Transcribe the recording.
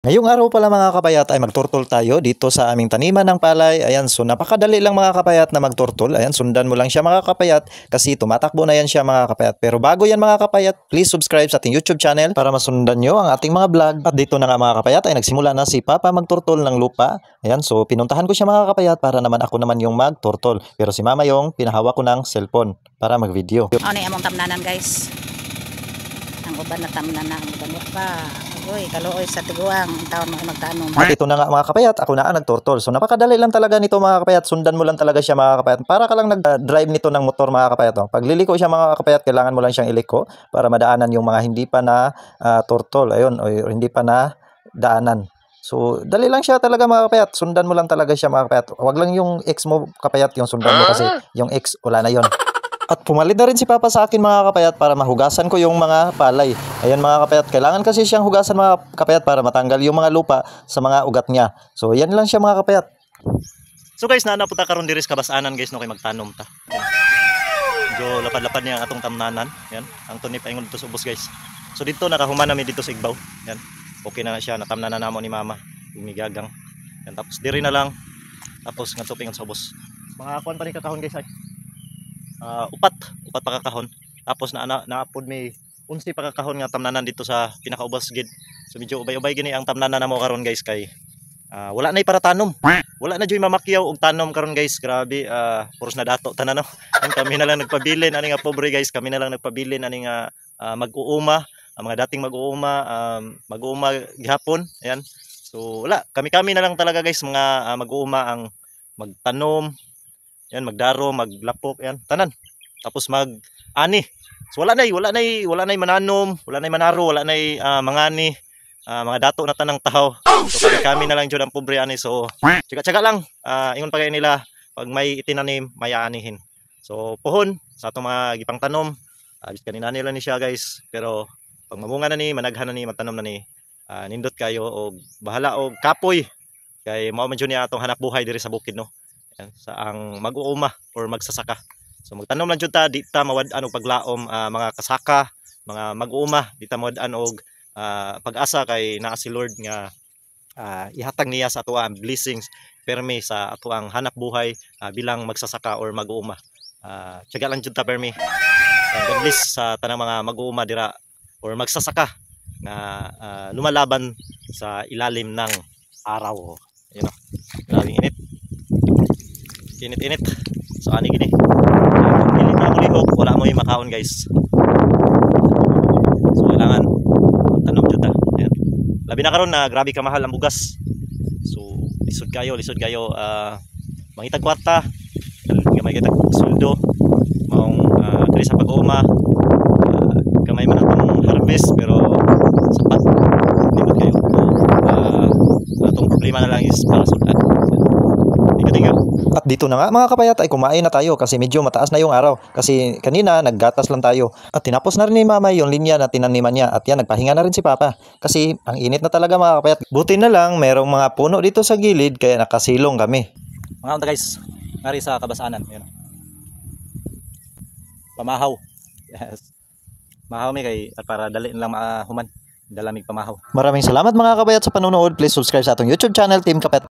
Ngayong araw pala mga kapayat ay magturtol tayo dito sa aming taniman ng palay. Ayan, so napakadali lang mga kapayat na magturtol. Ayan, sundan mo lang siya mga kapayat kasi tumatakbo na yan siya mga kapayat. Pero bago yan mga kapayat, please subscribe sa ating YouTube channel para masundan nyo ang ating mga vlog. At dito na nga mga kapayat ay nagsimula na si Papa magturtol ng lupa. Ayan, so pinuntahan ko siya mga kapayat para naman ako naman yung magturtol. Pero si Mama yung pinahawak ko ng cellphone para mag-video. Ano yung among tamnanan guys? Ang uban na tamnanan, ang uban pa. Uy, kaluoy sa tiguang, ang taon mo magtanong. At ito na nga mga kapayat, ako na ang nagturtol. So napakadali lang talaga nito mga kapayat. Sundan mo lang talaga siya mga kapayat. Para ka lang nag-drive nito ng motor mga kapayat. Oh. Pag liliko siya mga kapayat, kailangan mo lang siyang iliko para madaanan yung mga hindi pa na turtol. Ayun, o hindi pa na daanan. So dali lang siya talaga mga kapayat. Sundan mo lang talaga siya mga kapayat. Huwag lang yung ex mo kapayat yung sundan mo kasi yung ex wala na yon. At pumalit na rin si Papa sa akin mga kapayat para mahugasan ko yung mga palay. Ayan mga kapayat, kailangan kasi siyang hugasan mga kapayat para matanggal yung mga lupa sa mga ugat niya. So yan lang siya mga kapayat. So guys, napunta karon diri sa kabasanan guys no kay magtanom ta. Yan. Medyo lapad-lapad niya ang atong tamnanan. Yan, ang tuni paingon dito sa ubos guys. So dito nakahuman namin dito sa Igbaw. Yan. Okay na siya, natamnanan namo ni Mama, yung migagang. Yan, tapos diri na lang. Tapos ngadto pingon sa ubos. Mga kuan pa ni kakahon guys ay. Upat pa kakahon. Tapos naapod may 11 pa kakahon nga tamnanan dito sa pinakaubos gid. So medyo ubay-ubay gini ang tamnanan namo karon guys kay wala nay para tanom. Wala na joy mamakyaw og tanom karon guys. Grabe, puros na dato tanan no. Kami na lang nagpabilin ani nga pobre guys, kami na lang nagpabilin ani nga mag-uuma, mga dating mag-uuma gihapon. Ayan. So wala, kami na lang talaga guys mga mag-uuma ang magtanom. Yan, magdaro, maglapok, yan, tanan. Tapos mag-ani. So wala nay mananom, wala nay manaro, wala nay mangani, mga dato na tanang tao. So kami na lang jud ang pobre ani. So tsaga-tsaga lang. Ingon pa kay nila pag may itinanim, may aanihin. So pohon sa atong mga gipang tanom. Kanina nila ni siya guys. Pero pag mamunga na ni, managhan na ni, magtanom na ni, nindot kayo og bahala og kapoy. Kay mao man jud ni atong hanap buhay diri sa bukid no. Sa ang mag-uuma or magsasaka. So magtanom lang jud ta, di ta mawad-an og paglaom mga kasaka, mga mag-uuma, di ta mawad-an og pag-asa kay naa si Lord nga ihatag niya sa ato ang blessings permi sa ato ang hanap buhay bilang magsasaka or mag-uuma. Tiyaga lang jud ta permi. God bless sa tanang mga mag-uuma dira or magsasaka na lumalaban sa ilalim ng araw. You know, grabing init. So ani gini. Kung dili na mo lihok, wala mo yung makaon guys. So kailangan tanom jud ta. Ayan. Labi na karon na grabe ka mahal ang bugas. So lisod kayo mangitag kwarta, gamay kita sweldo, maong diri sa pag-uuma. Gamay man ang harvest pero sapat. Limot kayo. Atong problema na lang is para sudan. At dito na nga mga kapayat ay kumain na tayo kasi medyo mataas na yung araw. Kasi kanina naggatas lang tayo. At tinapos na rin ni Mama yung linya na tinaniman niya. At yan, nagpahinga na rin si Papa. Kasi ang init na talaga mga kapayat. Buti na lang merong mga puno dito sa gilid kaya nakasilong kami. Mga unta guys, ngari sa kabasanan. Yan. Pamahaw. Yes. Mahaw mi kay at para dali lang human. Dalamig pamahaw. Maraming salamat mga kapayat sa panonood. Please subscribe sa atong YouTube channel Team Kapet.